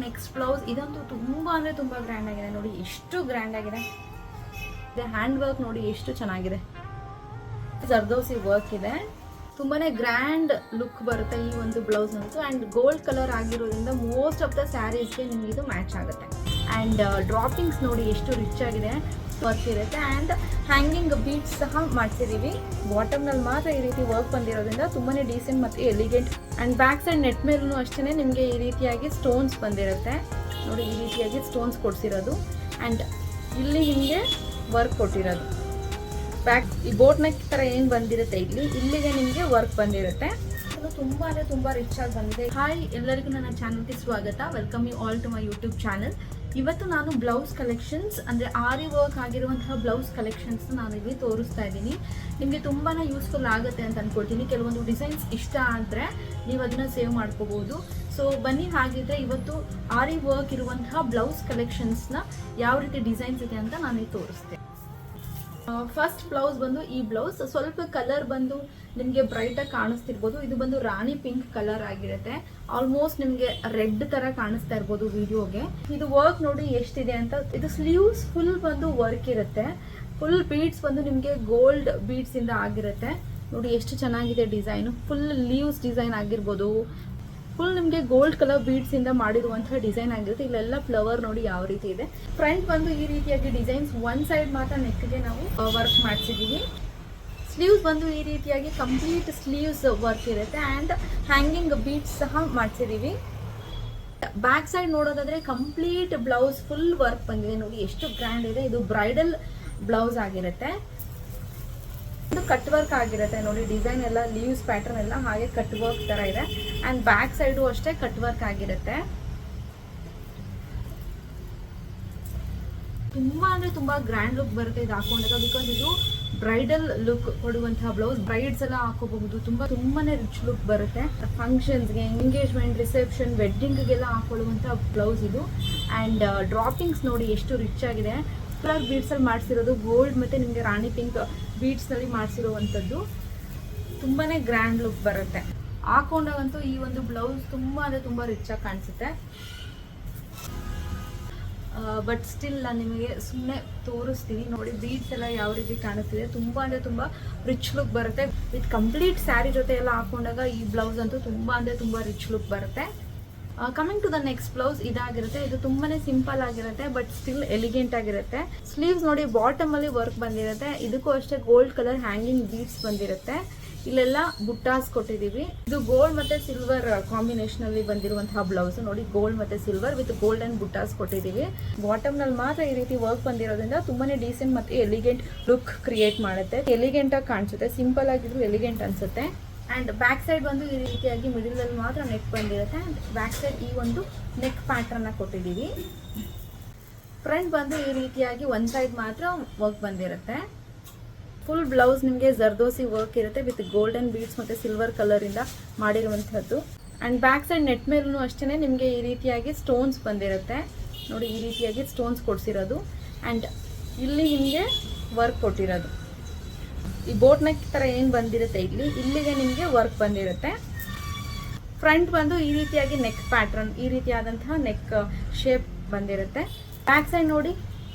Next blouse ಇದಂತೂ ತುಂಬಾ ಅಂದ್ರೆ ತುಂಬಾ ಗ್ರ್ಯಾಂಡ್ ಆಗಿದೆ ನೋಡಿ, ಎಷ್ಟು ಗ್ರ್ಯಾಂಡ್ ಆಗಿದೆ. ಹ್ಯಾಂಡ್ ವರ್ಕ್ ನೋಡಿ ಎಷ್ಟು ಚೆನ್ನಾಗಿದೆ. ಜರ್ದೋಸಿ ವರ್ಕ್ ಇದೆ, ತುಂಬಾನೇ ಗ್ರ್ಯಾಂಡ್ ಲುಕ್ ಬರುತ್ತೆ ಈ ಒಂದು ಬ್ಲೌಸ್ ಅಂತೂ. ಅಂಡ್ ಗೋಲ್ಡ್ ಕಲರ್ ಆಗಿರೋದ್ರಿಂದ ಮೋಸ್ಟ್ ಆಫ್ ದ ಸ್ಯಾರೀಸ್ಗೆ ನಿಮ್ಗೆ ಇದು ಮ್ಯಾಚ್ ಆಗುತ್ತೆ. ಅಂಡ್ ಡ್ರಾಪಿಂಗ್ಸ್ ನೋಡಿ ಎಷ್ಟು ರಿಚ್ ಆಗಿದೆ, ವರ್ಕ್ ಇರುತ್ತೆ. ಆ್ಯಂಡ್ ಹ್ಯಾಂಗಿಂಗ್ ಬೀಟ್ಸ್ ಸಹ ಮಾಡ್ತಿದ್ದೀವಿ. ಬಾಟಮ್ನಲ್ಲಿ ಮಾತ್ರ ಈ ರೀತಿ ವರ್ಕ್ ಬಂದಿರೋದ್ರಿಂದ ತುಂಬಾ ಡೀಸೆಂಟ್ ಮತ್ತು elegant. And back side net ಮೇಲೂ ಅಷ್ಟೇ ನಿಮಗೆ ಈ ರೀತಿಯಾಗಿ ಸ್ಟೋನ್ಸ್ ಬಂದಿರುತ್ತೆ ನೋಡಿ, ಈ ರೀತಿಯಾಗಿ ಸ್ಟೋನ್ಸ್ ಕೊಡಿಸಿರೋದು. ಆ್ಯಂಡ್ ಇಲ್ಲಿ ನಿಮಗೆ ವರ್ಕ್ ಕೊಟ್ಟಿರೋದು ಬ್ಯಾಕ್ ಈ ಬೋಟ್ ನೆಕ್ ಥರ ಏನು ಬಂದಿರುತ್ತೆ ಇಲ್ಲಿಗೆ ನಿಮಗೆ ವರ್ಕ್ ಬಂದಿರುತ್ತೆ. ಅದು ತುಂಬ ಅಂದರೆ ತುಂಬ ರಿಚ್ ಆಗಿ ಬಂದಿದೆ. ಹಾಯ್, ಎಲ್ಲರಿಗೂ ನನ್ನ ಚಾನಲ್ಗೆ ಸ್ವಾಗತ. Welcome you all to my YouTube channel. ಇವತ್ತು ನಾನು ಬ್ಲೌಸ್ ಕಲೆಕ್ಷನ್ಸ್ ಅಂದರೆ ಆರಿ ವರ್ಕ್ ಆಗಿರುವಂತಹ ಬ್ಲೌಸ್ ಕಲೆಕ್ಷನ್ಸ್ನ ನಾನು ಇಲ್ಲಿ ತೋರಿಸ್ತಾ ಇದ್ದೀನಿ. ನಿಮಗೆ ತುಂಬಾ ಯೂಸ್ಫುಲ್ ಆಗುತ್ತೆ ಅಂತ ಅಂದ್ಕೊಳ್ತೀನಿ. ಕೆಲವೊಂದು ಡಿಸೈನ್ಸ್ ಇಷ್ಟ ಆದರೆ ನೀವು ಅದನ್ನು ಸೇವ್ ಮಾಡ್ಕೋಬೋದು. ಸೊ ಬನ್ನಿ, ಹಾಗಿದ್ರೆ ಇವತ್ತು ಆರಿ ವರ್ಕ್ ಇರುವಂತಹ ಬ್ಲೌಸ್ ಕಲೆಕ್ಷನ್ಸ್ನ ಯಾವ ರೀತಿ ಡಿಸೈನ್ಸ್ ಇದೆ ಅಂತ ನಾನು ಇಲ್ಲಿ ತೋರಿಸ್ತೇನೆ. ಫಸ್ಟ್ ಬ್ಲೌಸ್ ಬಂದು ಈ ಬ್ಲೌಸ್ ಸ್ವಲ್ಪ ಕಲರ್ ಬಂದು ನಿಮಗೆ ಬ್ರೈಟಾಗಿ ಕಾಣಿಸ್ತಿರ್ಬೋದು. ಇದು ಬಂದು ರಾಣಿ ಪಿಂಕ್ ಕಲರ್ ಆಗಿರುತ್ತೆ. ಆಲ್ಮೋಸ್ಟ್ ನಿಮಗೆ ರೆಡ್ ತರ ಕಾಣಿಸ್ತಾ ಇರ್ಬೋದು ವಿಡಿಯೋಗೆ. ಇದು ವರ್ಕ್ ನೋಡಿ ಎಷ್ಟಿದೆ ಅಂತ. ಇದು ಸ್ಲೀವ್ಸ್ ಫುಲ್ ಬಂದು ವರ್ಕ್ ಇರುತ್ತೆ. ಫುಲ್ ಬೀಡ್ಸ್ ಬಂದು ನಿಮಗೆ ಗೋಲ್ಡ್ ಬೀಡ್ಸ್ ಇಂದ ಆಗಿರುತ್ತೆ ನೋಡಿ, ಎಷ್ಟು ಚೆನ್ನಾಗಿದೆ ಡಿಸೈನು. ಫುಲ್ ಲೀವ್ಸ್ ಡಿಸೈನ್ ಆಗಿರ್ಬೋದು, ಫುಲ್ ನಿಮಗೆ ಗೋಲ್ಡ್ ಕಲರ್ ಬೀಡ್ಸ್ ಇಂದ ಮಾಡಿರುವಂತಹ ಡಿಸೈನ್ ಆಗಿರುತ್ತೆ. ಇಲ್ಲೆಲ್ಲ ಫ್ಲವರ್ ನೋಡಿ ಯಾವ ರೀತಿ ಇದೆ. ಫ್ರಂಟ್ ಬಂದು ಈ ರೀತಿಯಾಗಿ ಡಿಸೈನ್ಸ್, ಒನ್ ಸೈಡ್ ಮಾತ್ರ ನೆಕ್ಗೆ ನಾವು ವರ್ಕ್ ಮಾಡಿಸಿದೀವಿ. ಸ್ಲೀವ್ಸ್ ಬಂದು ಈ ರೀತಿಯಾಗಿ ಕಂಪ್ಲೀಟ್ ಸ್ಲೀವ್ಸ್ ವರ್ಕ್ ಇರುತ್ತೆ. ಆ್ಯಂಡ್ ಹ್ಯಾಂಗಿಂಗ್ ಬೀಡ್ಸ್ ಸಹ ಮಾಡಿಸಿದೀವಿ. ಬ್ಯಾಕ್ ಸೈಡ್ ನೋಡೋದಾದ್ರೆ ಕಂಪ್ಲೀಟ್ ಬ್ಲೌಸ್ ಫುಲ್ ವರ್ಕ್ ಬಂದಿದೆ ನೋಡಿ, ಎಷ್ಟು ಗ್ರ್ಯಾಂಡ್ ಇದೆ. ಇದು ಬ್ರೈಡಲ್ ಬ್ಲೌಸ್ ಆಗಿರುತ್ತೆ. ಇದು ಕಟ್ ವರ್ಕ್ ಆಗಿರುತ್ತೆ ನೋಡಿ, ಡಿಸೈನ್ ಎಲ್ಲ ಲೀವ್ಸ್ ಪ್ಯಾಟರ್ನ್ ಎಲ್ಲ ಹಾಗೆ ಕಟ್ ವರ್ಕ್ ತರ ಇದೆ. ಅಂಡ್ ಬ್ಯಾಕ್ ಸೈಡು ಅಷ್ಟೇ ಕಟ್ ವರ್ಕ್ ಆಗಿರುತ್ತೆ. ತುಂಬಾ ಅಂದ್ರೆ ತುಂಬಾ ಗ್ರ್ಯಾಂಡ್ ಲುಕ್ ಬರುತ್ತೆ ಇದು ಹಾಕೊಂಡಾಗ. ಬಿಕಾಸ್ ಇದು ಬ್ರೈಡಲ್ ಲುಕ್ ಕೊಡುವಂತಹ ಬ್ಲೌಸ್. ಬ್ರೈಡ್ಸ್ ಎಲ್ಲ ಹಾಕೋಬಹುದು. ತುಂಬಾನೇ ರಿಚ್ ಲುಕ್ ಬರುತ್ತೆ. ಫಂಕ್ಷನ್ಸ್ಗೆ, ಎಂಗೇಜ್ಮೆಂಟ್, ರಿಸೆಪ್ಷನ್, ವೆಡ್ಡಿಂಗ್ಗೆಲ್ಲ ಹಾಕೊಳ್ಳುವಂತಹ ಬ್ಲೌಸ್ ಇದು. ಅಂಡ್ ಡ್ರಾಪಿಂಗ್ಸ್ ನೋಡಿ ಎಷ್ಟು ರಿಚ್ ಆಗಿದೆ. ಕಲರ್ ಬೀಡ್ಸ್ ಅಲ್ಲಿ ಮಾಡಿಸಿರೋದು, ಗೋಲ್ಡ್ ಮತ್ತೆ ನಿಮಗೆ ರಾಣಿ ಪಿಂಕ್ ಬೀಡ್ಸ್ ನಲ್ಲಿ ಮಾಡಿಸಿರುವಂಥದ್ದು. ತುಂಬಾನೇ ಗ್ರ್ಯಾಂಡ್ ಲುಕ್ ಬರುತ್ತೆ. ಹಾಕೊಂಡಾಗಂತೂ ಈ ಒಂದು ಬ್ಲೌಸ್ ತುಂಬಾ ಅಂದ್ರೆ ತುಂಬಾ ರಿಚ್ ಆಗಿ ಕಾಣಿಸುತ್ತೆ. ಬಟ್ ಸ್ಟಿಲ್ ನಾನು ನಿಮಗೆ ಸುಮ್ಮನೆ ತೋರಿಸ್ತೀನಿ ನೋಡಿ, ಬೀಡ್ಸ್ ಎಲ್ಲ ಯಾವ ರೀತಿ ಕಾಣಿಸ್ತಿದೆ. ತುಂಬಾ ಅಂದ್ರೆ ತುಂಬಾ ರಿಚ್ ಲುಕ್ ಬರುತ್ತೆ. ವಿತ್ ಕಂಪ್ಲೀಟ್ ಸ್ಯಾರಿ ಜೊತೆ ಎಲ್ಲ ಹಾಕೊಂಡಾಗ ಈ ಬ್ಲೌಸ್ ಅಂತೂ ತುಂಬಾ ಅಂದ್ರೆ ತುಂಬಾ ರಿಚ್ ಲುಕ್ ಬರುತ್ತೆ. Coming to the next blouse ಇದಾಗಿರುತ್ತೆ. ಇದು ತುಂಬಾನೇ ಸಿಂಪಲ್ ಆಗಿರುತ್ತೆ ಬಟ್ ಸ್ಟಿಲ್ ಎಲಿಗೆಂಟ್ ಆಗಿರುತ್ತೆ. ಸ್ಲೀವ್ಸ್ ನೋಡಿ ಬಾಟಮ್ ಅಲ್ಲಿ ವರ್ಕ್ ಬಂದಿರುತ್ತೆ. ಇದಕ್ಕೂ ಅಷ್ಟೇ ಗೋಲ್ಡ್ ಕಲರ್ ಹ್ಯಾಂಗಿಂಗ್ ಬೀಡ್ಸ್ ಬಂದಿರುತ್ತೆ. ಇಲ್ಲೆಲ್ಲ ಬುಟ್ಟಾಸ್ ಕೊಟ್ಟಿದೀವಿ. ಇದು ಗೋಲ್ಡ್ ಮತ್ತೆ ಸಿಲ್ವರ್ ಕಾಂಬಿನೇಷನ್ ಅಲ್ಲಿ ಬಂದಿರುವಂತಹ ಬ್ಲೌಸ್ ನೋಡಿ, ಗೋಲ್ಡ್ ಮತ್ತೆ ಸಿಲ್ವರ್ ವಿತ್ ಗೋಲ್ಡನ್ ಬುಟ್ಟಾಸ್ ಕೊಟ್ಟಿದೀವಿ. ಬಾಟಮ್ ನಲ್ಲಿ ಮಾತ್ರ ಈ ರೀತಿ ವರ್ಕ್ ಬಂದಿರೋದ್ರಿಂದ ತುಂಬಾನೇ ಡೀಸೆಂಟ್ ಮತ್ತೆ ಎಲಿಗೆಂಟ್ ಲುಕ್ ಕ್ರಿಯೇಟ್ ಮಾಡುತ್ತೆ. ಎಲಿಗೆಂಟ್ ಆಗಿ ಕಾಣಿಸುತ್ತೆ. ಸಿಂಪಲ್ ಆಗಿದ್ರು ಎಲಿಗೆಂಟ್ ಅನ್ಸುತ್ತೆ. ಆ್ಯಂಡ್ ಬ್ಯಾಕ್ ಸೈಡ್ ಬಂದು ಈ ರೀತಿಯಾಗಿ ಮಿಡಲ್ ಅಲ್ಲಿ ಮಾತ್ರ ನೆಕ್ ಬಂದಿರುತ್ತೆ. ಆ್ಯಂಡ್ ಬ್ಯಾಕ್ ಸೈಡ್ ಈ ಒಂದು ನೆಕ್ ಪ್ಯಾಟರ್ನ್ ಕೊಟ್ಟಿದ್ದೀವಿ. ಫ್ರಂಟ್ ಬಂದು ಈ ರೀತಿಯಾಗಿ ಒನ್ ಸೈಡ್ ಮಾತ್ರ ವರ್ಕ್ ಬಂದಿರುತ್ತೆ. ಫುಲ್ ಬ್ಲೌಸ್ ನಿಮಗೆ ಜರ್ದೋಸಿ ವರ್ಕ್ ಇರುತ್ತೆ ವಿತ್ ಗೋಲ್ಡನ್ ಬೀಡ್ಸ್ ಮತ್ತು ಸಿಲ್ವರ್ ಕಲರಿಂದ ಮಾಡಿರುವಂಥದ್ದು. ಆ್ಯಂಡ್ ಬ್ಯಾಕ್ ಸೈಡ್ ನೆಟ್ ಮೇಲೂ ಅಷ್ಟೇ ನಿಮಗೆ ಈ ರೀತಿಯಾಗಿ ಸ್ಟೋನ್ಸ್ ಬಂದಿರುತ್ತೆ ನೋಡಿ, ಈ ರೀತಿಯಾಗಿ ಸ್ಟೋನ್ಸ್ ಕೊಡಿಸಿರೋದು. ಆ್ಯಂಡ್ ಇಲ್ಲಿ ನಿಮಗೆ ವರ್ಕ್ ಕೊಟ್ಟಿರೋದು. ಈ ಬೋಟ್ ನೆಕ್ ಥರ ಏನು ಬಂದಿರುತ್ತೆ ಇಲ್ಲಿಗೆ ನಿಮಗೆ ವರ್ಕ್ ಬಂದಿರುತ್ತೆ. ಫ್ರಂಟ್ ಬಂದು ಈ ರೀತಿಯಾಗಿ ನೆಕ್ ಪ್ಯಾಟ್ರನ್, ಈ ರೀತಿಯಾದಂತಹ ನೆಕ್ ಶೇಪ್ ಬಂದಿರುತ್ತೆ. ಬ್ಯಾಕ್ ಸೈಡ್ ನೋಡಿ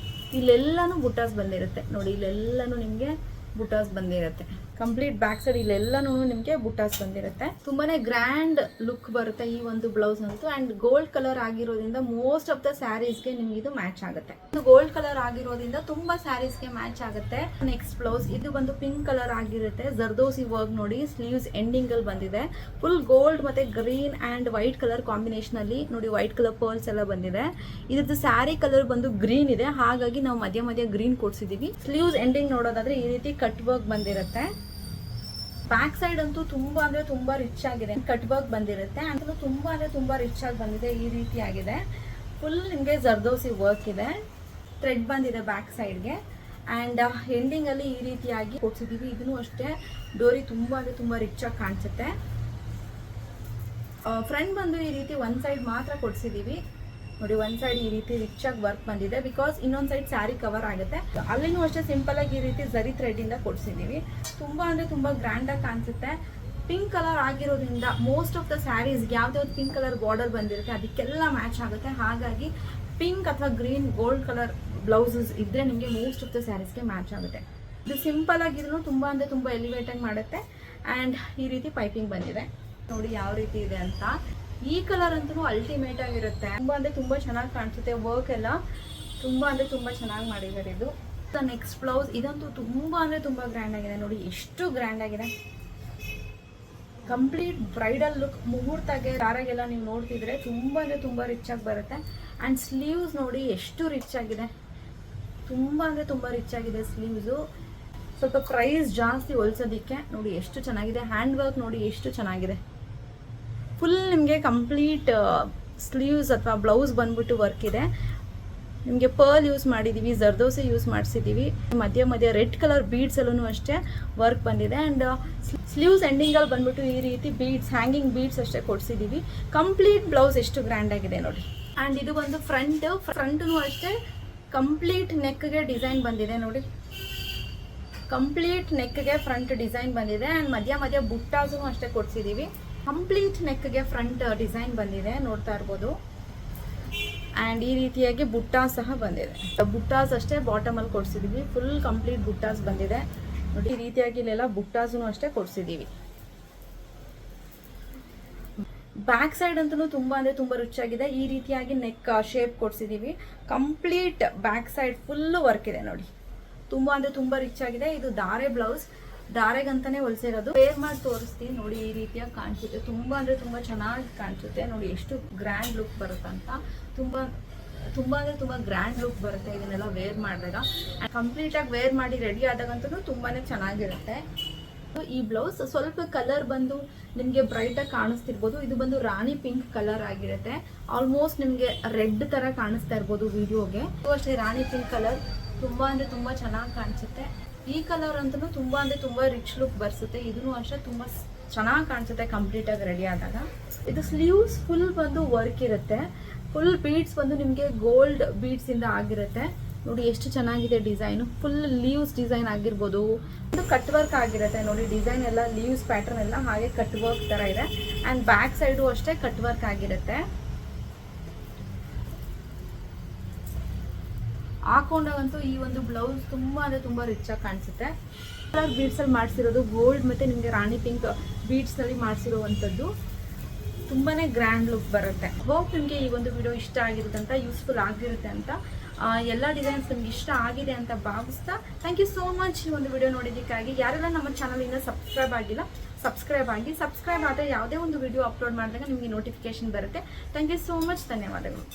ಇಲ್ಲೆಲ್ಲನೂ ಬುಟ್ಟಾಸ್ ಬಂದಿರುತ್ತೆ ನೋಡಿ, ಇಲ್ಲೆಲ್ಲನೂ ನಿಮಗೆ ಬುಟ್ಟಾಸ್ ಬಂದಿರುತ್ತೆ. ಕಂಪ್ಲೀಟ್ ಬ್ಯಾಕ್ ಸೈಡ್ ಇಲ್ಲೆಲ್ಲನೂ ನಿಮಗೆ ಬುಟ್ಟಾಸ್ ಬಂದಿರುತ್ತೆ. ತುಂಬಾನೇ ಗ್ರ್ಯಾಂಡ್ ಲುಕ್ ಬರುತ್ತೆ ಈ ಒಂದು ಬ್ಲೌಸ್ ಅಂತೂ. ಅಂಡ್ ಗೋಲ್ಡ್ ಕಲರ್ ಆಗಿರೋದ್ರಿಂದ ಮೋಸ್ಟ್ ಆಫ್ ದ ಸ್ಯಾರೀಸ್ಗೆ ನಿಮ್ಗೆ ಇದು ಮ್ಯಾಚ್ ಆಗುತ್ತೆ. ಗೋಲ್ಡ್ ಕಲರ್ ಆಗಿರೋದ್ರಿಂದ ತುಂಬಾ ಸ್ಯಾರೀಸ್ಗೆ ಮ್ಯಾಚ್ ಆಗುತ್ತೆ. ನೆಕ್ಸ್ಟ್ ಬ್ಲೌಸ್ ಇದು ಬಂದು ಪಿಂಕ್ ಕಲರ್ ಆಗಿರುತ್ತೆ. ಜರ್ದೋಸಿ ವರ್ಕ್ ನೋಡಿ, ಸ್ಲೀವ್ಸ್ ಎಂಡಿಂಗ್ ಅಲ್ಲಿ ಬಂದಿದೆ. ಫುಲ್ ಗೋಲ್ಡ್ ಮತ್ತೆ green and white colour combination ಅಲ್ಲಿ ನೋಡಿ, ವೈಟ್ ಕಲರ್ ಪರ್ಲ್ಸ್ ಎಲ್ಲ ಬಂದಿದೆ. ಇದ್ರದ್ದು ಸ್ಯಾರಿ ಕಲರ್ ಬಂದು ಗ್ರೀನ್ ಇದೆ, ಹಾಗಾಗಿ ನಾವು ಮಧ್ಯ ಮಧ್ಯ ಗ್ರೀನ್ ಕೊಡ್ಸಿದೀವಿ. ಸ್ಲೀವ್ಸ್ ಎಂಡಿಂಗ್ ನೋಡೋದಾದ್ರೆ ಈ ರೀತಿ ಕಟ್ ವರ್ಕ್ ಬಂದಿರುತ್ತೆ. ಬ್ಯಾಕ್ ಸೈಡ್ ಅಂತೂ ತುಂಬಾ ಅಂದ್ರೆ ತುಂಬಾ ರಿಚ್ ಆಗಿದೆ. ಕಟ್ ವರ್ಕ್ ಬಂದಿರುತ್ತೆ. ಅಂತೂ ತುಂಬಾ ಅಂದ್ರೆ ತುಂಬಾ ರಿಚ್ ಆಗಿ ಬಂದಿದೆ. ಈ ರೀತಿ ಆಗಿದೆ. ಫುಲ್ ನಿಮಗೆ ಜರ್ದೋಸಿ ವರ್ಕ್ ಇದೆ. ಥ್ರೆಡ್ ಬಂದಿದೆ ಬ್ಯಾಕ್ ಸೈಡ್ಗೆ. ಆ್ಯಂಡ್ ಎಂಡಿಂಗ್ ಅಲ್ಲಿ ಈ ರೀತಿಯಾಗಿ ಕೊಡ್ಸಿದೀವಿ. ಇದನ್ನು ಅಷ್ಟೇ ಡೋರಿ ತುಂಬಾ ಅಂದ್ರೆ ತುಂಬಾ ರಿಚ್ ಆಗಿ ಕಾಣಿಸುತ್ತೆ. ಫ್ರಂಟ್ ಬಂದು ಈ ರೀತಿ ಒನ್ ಸೈಡ್ ಮಾತ್ರ ಕೊಡ್ಸಿದೀವಿ ನೋಡಿ, ಒನ್ ಸೈಡ್ ಈ ರೀತಿ ರಿಚ್ ಆಗಿ ವರ್ಕ್ ಬಂದಿದೆ. ಬಿಕಾಸ್ ಇನ್ನೊಂದು ಸೈಡ್ ಸ್ಯಾರಿ ಕವರ್ ಆಗುತ್ತೆ. ಅಲ್ಲಿನೂ ಅಷ್ಟೇ ಸಿಂಪಲ್ ಆಗಿ ಈ ರೀತಿ ಜರಿ ಥ್ರೆಡ್ ಇಂದ ಕೊಡ್ಸಿದೀವಿ. ತುಂಬಾ ಅಂದ್ರೆ ತುಂಬಾ ಗ್ರ್ಯಾಂಡ್ ಆಗಿ ಕಾಣಿಸುತ್ತೆ. ಪಿಂಕ್ ಕಲರ್ ಆಗಿರೋದ್ರಿಂದ ಮೋಸ್ಟ್ ಆಫ್ ದ ಸ್ಯಾರೀಸ್ಗೆ ಯಾವ್ದಾವ್ದು ಪಿಂಕ್ ಕಲರ್ ಬಾರ್ಡರ್ ಬಂದಿರುತ್ತೆ ಅದಕ್ಕೆಲ್ಲ ಮ್ಯಾಚ್ ಆಗುತ್ತೆ. ಹಾಗಾಗಿ ಪಿಂಕ್ ಅಥವಾ ಗ್ರೀನ್ ಗೋಲ್ಡ್ ಕಲರ್ ಬ್ಲೌಸಸ್ ಇದ್ದರೆ ನಿಮಗೆ ಮೋಸ್ಟ್ ಆಫ್ ದ ಸ್ಯಾರೀಸ್ಗೆ ಮ್ಯಾಚ್ ಆಗುತ್ತೆ. ಇದು ಸಿಂಪಲ್ ಆಗಿದ್ರು ತುಂಬ ಅಂದರೆ ತುಂಬ ಎಲಿವೇಟಾಗಿ ಮಾಡುತ್ತೆ. ಆ್ಯಂಡ್ ಈ ರೀತಿ ಪೈಪಿಂಗ್ ಬಂದಿದೆ ನೋಡಿ ಯಾವ ರೀತಿ ಇದೆ ಅಂತ. ಈ ಕಲರ್ ಅಂತೂ ಅಲ್ಟಿಮೇಟ್ ಆಗಿರುತ್ತೆ, ತುಂಬ ಅಂದರೆ ತುಂಬ ಚೆನ್ನಾಗಿ ಕಾಣಿಸುತ್ತೆ. ವರ್ಕ್ ಎಲ್ಲ ತುಂಬ ಅಂದರೆ ತುಂಬ ಚೆನ್ನಾಗಿ ಮಾಡಿದ್ದಾರೆ. ಇದು ನೆಕ್ಸ್ಟ್ ಬ್ಲೌಸ್, ಇದಂತೂ ತುಂಬ ಅಂದರೆ ತುಂಬ ಗ್ರ್ಯಾಂಡ್ ಆಗಿದೆ ನೋಡಿ, ಎಷ್ಟು ಗ್ರ್ಯಾಂಡ್ ಆಗಿದೆ. ಕಂಪ್ಲೀಟ್ ಬ್ರೈಡಲ್ ಲುಕ್, ಮುಹೂರ್ತಾಗೆ ದಾರಾಗೆಲ್ಲ ನೀವು ನೋಡ್ತಿದ್ರೆ ತುಂಬ ಅಂದರೆ ತುಂಬ ರಿಚ್ ಆಗಿ ಬರುತ್ತೆ. ಆ್ಯಂಡ್ ಸ್ಲೀವ್ಸ್ ನೋಡಿ ಎಷ್ಟು ರಿಚ್ ಆಗಿದೆ, ತುಂಬ ಅಂದರೆ ತುಂಬ ರಿಚ್ ಆಗಿದೆ ಸ್ಲೀವ್ಸು. ಸ್ವಲ್ಪ ಪ್ರೈಸ್ ಜಾಸ್ತಿ ಹೋಲ್ಸೋದಕ್ಕೆ ನೋಡಿ ಎಷ್ಟು ಚೆನ್ನಾಗಿದೆ. ಹ್ಯಾಂಡ್ ವರ್ಕ್ ನೋಡಿ ಎಷ್ಟು ಚೆನ್ನಾಗಿದೆ. ಫುಲ್ ನಿಮಗೆ ಕಂಪ್ಲೀಟ್ ಸ್ಲೀವ್ಸ್ ಅಥವಾ ಬ್ಲೌಸ್ ಬಂದ್ಬಿಟ್ಟು ವರ್ಕ್ ಇದೆ. ನಿಮಗೆ ಪರ್ಲ್ ಯೂಸ್ ಮಾಡಿದ್ದೀವಿ, ಜರ್ದೋಸೆ ಯೂಸ್ ಮಾಡಿಸಿದ್ದೀವಿ. ಮಧ್ಯ ಮಧ್ಯ ರೆಡ್ ಕಲರ್ ಬೀಡ್ಸಲ್ಲೂ ಅಷ್ಟೇ ವರ್ಕ್ ಬಂದಿದೆ. ಆ್ಯಂಡ್ ಸ್ಲೀವ್ಸ್ ಎಂಡಿಂಗಲ್ಲಿ ಬಂದ್ಬಿಟ್ಟು ಈ ರೀತಿ ಬೀಡ್ಸ್, ಹ್ಯಾಂಗಿಂಗ್ ಬೀಡ್ಸ್ ಅಷ್ಟೇ ಕೊಡಿಸಿದ್ದೀವಿ. ಕಂಪ್ಲೀಟ್ ಬ್ಲೌಸ್ ಎಷ್ಟು ಗ್ರ್ಯಾಂಡ್ ಆಗಿದೆ ನೋಡಿ. ಆ್ಯಂಡ್ ಇದು ಒಂದು ಫ್ರಂಟೂ ಅಷ್ಟೇ ಕಂಪ್ಲೀಟ್ ನೆಕ್ಗೆ ಡಿಸೈನ್ ಬಂದಿದೆ ನೋಡಿ. ಕಂಪ್ಲೀಟ್ ನೆಕ್ಗೆ ಫ್ರಂಟ್ ಡಿಸೈನ್ ಬಂದಿದೆ. ಆ್ಯಂಡ್ ಮಧ್ಯ ಮಧ್ಯ ಬುಟ್ಟಾಸೂ ಅಷ್ಟೇ ಕೊಡಿಸಿದ್ದೀವಿ. ಕಂಪ್ಲೀಟ್ ನೆಕ್ಗೆ ಫ್ರಂಟ್ ಡಿಸೈನ್ ಬಂದಿದೆ ನೋಡ್ತಾ ಇರ್ಬೋದು. ಆ್ಯಂಡ್ ಈ ರೀತಿಯಾಗಿ ಬುಟ್ಟಾಸ್ ಸಹ ಬಂದಿದೆ. ಬುಟ್ಟಾಸ್ ಅಷ್ಟೇ ಬಾಟಮಲ್ಲಿ ಕೊಡಿಸಿದ್ದೀವಿ. ಫುಲ್ ಕಂಪ್ಲೀಟ್ ಬುಟ್ಟಾಸ್ ಬಂದಿದೆ ನೋಡಿ. ಈ ರೀತಿಯಾಗಿ ಇಲ್ಲೆಲ್ಲ ಬುಟ್ಟಾಸೂ ಅಷ್ಟೇ ಕೊಡಿಸಿದ್ದೀವಿ. ಬ್ಯಾಕ್ ಸೈಡ್ ಅಂತೂ ತುಂಬ ಅಂದರೆ ತುಂಬ ರಿಚ್ ಆಗಿದೆ. ಈ ರೀತಿಯಾಗಿ ನೆಕ್ ಶೇಪ್ ಕೊಡಿಸಿದ್ದೀವಿ. Complete back side full work ಇದೆ ನೋಡಿ, ತುಂಬ ಅಂದರೆ ತುಂಬ ರಿಚ್ ಆಗಿದೆ. ಇದು ದಾರೆ ಬ್ಲೌಸ್, ದಾರೆಗಂತಾನೆ ಹೊಲಿಸಿರೋದು. ವೇರ್ ಮಾಡಿ ತೋರಿಸ್ತೀನಿ ನೋಡಿ, ಈ ರೀತಿಯಾಗಿ ಕಾಣಿಸುತ್ತೆ. ತುಂಬ ಅಂದರೆ ತುಂಬ ಚೆನ್ನಾಗಿ ಕಾಣಿಸುತ್ತೆ ನೋಡಿ, ಎಷ್ಟು ಗ್ರ್ಯಾಂಡ್ ಲುಕ್ ಬರುತ್ತಂತ. ತುಂಬ ಅಂದರೆ ತುಂಬ ಗ್ರ್ಯಾಂಡ್ ಲುಕ್ ಬರುತ್ತೆ ಇದನ್ನೆಲ್ಲ ವೇರ್ ಮಾಡಿದಾಗ. ಕಂಪ್ಲೀಟಾಗಿ ವೇರ್ ಮಾಡಿ ರೆಡಿ ಆದಾಗಂತೂ ತುಂಬಾ ಚೆನ್ನಾಗಿರುತ್ತೆ. ಈ ಬ್ಲೌಸ್ ಸ್ವಲ್ಪ ಕಲರ್ ಬಂದು ನಿಮಗೆ ಬ್ರೈಟಾಗಿ ಕಾಣಿಸ್ತಿರ್ಬೋದು. ಇದು ಬಂದು ರಾಣಿ ಪಿಂಕ್ ಕಲರ್ ಆಗಿರುತ್ತೆ. ಆಲ್ಮೋಸ್ಟ್ ನಿಮಗೆ ರೆಡ್ ಥರ ಕಾಣಿಸ್ತಾ ಇರ್ಬೋದು ವಿಡಿಯೋಗೆ. ಅಷ್ಟೇ ರಾಣಿ ಪಿಂಕ್ ಕಲರ್ ತುಂಬ ಅಂದರೆ ತುಂಬ ಚೆನ್ನಾಗಿ ಕಾಣಿಸುತ್ತೆ. ಈ ಕಲರ್ ಅಂತೂ ತುಂಬ ಅಂದರೆ ತುಂಬ ರಿಚ್ ಲುಕ್ ಬರ್ಸುತ್ತೆ. ಇದೂ ಅಷ್ಟೇ ತುಂಬ ಚೆನ್ನಾಗಿ ಕಾಣಿಸುತ್ತೆ ಕಂಪ್ಲೀಟಾಗಿ ರೆಡಿ ಆದಾಗ. ಇದು ಸ್ಲೀವ್ಸ್ ಫುಲ್ ಬಂದು ವರ್ಕ್ ಇರುತ್ತೆ. ಫುಲ್ ಬೀಡ್ಸ್ ಬಂದು ನಿಮಗೆ ಗೋಲ್ಡ್ ಬೀಡ್ಸಿಂದ ಆಗಿರುತ್ತೆ ನೋಡಿ, ಎಷ್ಟು ಚೆನ್ನಾಗಿದೆ ಡಿಸೈನು. ಫುಲ್ ಲೀವ್ಸ್ ಡಿಸೈನ್ ಆಗಿರ್ಬೋದು. ಇದು ಕಟ್ ವರ್ಕ್ ಆಗಿರುತ್ತೆ ನೋಡಿ, ಡಿಸೈನ್ ಎಲ್ಲ ಲೀವ್ಸ್ ಪ್ಯಾಟರ್ನ್ ಎಲ್ಲ ಹಾಗೆ ಕಟ್ ವರ್ಕ್ ಥರ ಇದೆ. ಆ್ಯಂಡ್ ಬ್ಯಾಕ್ ಸೈಡು ಅಷ್ಟೇ ಕಟ್ ವರ್ಕ್ ಆಗಿರುತ್ತೆ. ಹಾಕೊಂಡಾಗಂತೂ ಈ ಒಂದು ಬ್ಲೌಸ್ ತುಂಬ ಅಂದರೆ ತುಂಬ ರಿಚ್ ಆಗಿ ಕಾಣಿಸುತ್ತೆ. ಕಲರ್ ಬೀಡ್ಸಲ್ಲಿ ಮಾಡಿಸಿರೋದು ಗೋಲ್ಡ್ ಮತ್ತು ನಿಮಗೆ ರಾಣಿ ಪಿಂಕ್ ಬೀಡ್ಸ್ನಲ್ಲಿ ಮಾಡಿಸಿರುವಂಥದ್ದು. ತುಂಬಾ ಗ್ರ್ಯಾಂಡ್ ಲುಕ್ ಬರುತ್ತೆ. ಹೋಪ್ ನಿಮಗೆ ಈ ಒಂದು ವಿಡಿಯೋ ಇಷ್ಟ ಆಗಿರುತ್ತೆ ಅಂತ, ಯೂಸ್ಫುಲ್ ಆಗಿರುತ್ತೆ ಅಂತ, ಎಲ್ಲ ಡಿಸೈನ್ಸ್ ನಿಮ್ಗೆ ಇಷ್ಟ ಆಗಿದೆ ಅಂತ ಭಾವಿಸ್ತಾ ಥ್ಯಾಂಕ್ ಯು ಸೋ ಮಚ್ ಈ ಒಂದು ವಿಡಿಯೋ ನೋಡಿದ್ದಕ್ಕಾಗಿ. ಯಾರೆಲ್ಲ ನಮ್ಮ ಚಾನಲಿಂದ ಸಬ್ಸ್ಕ್ರೈಬ್ ಆಗಿಲ್ಲ, ಸಬ್ಸ್ಕ್ರೈಬ್ ಆದರೆ ಯಾವುದೇ ಒಂದು ವಿಡಿಯೋ ಅಪ್ಲೋಡ್ ಮಾಡಿದಾಗ ನಿಮಗೆ ನೋಟಿಫಿಕೇಶನ್ ಬರುತ್ತೆ. ಥ್ಯಾಂಕ್ ಯು ಸೋ ಮಚ್, ಧನ್ಯವಾದಗಳು.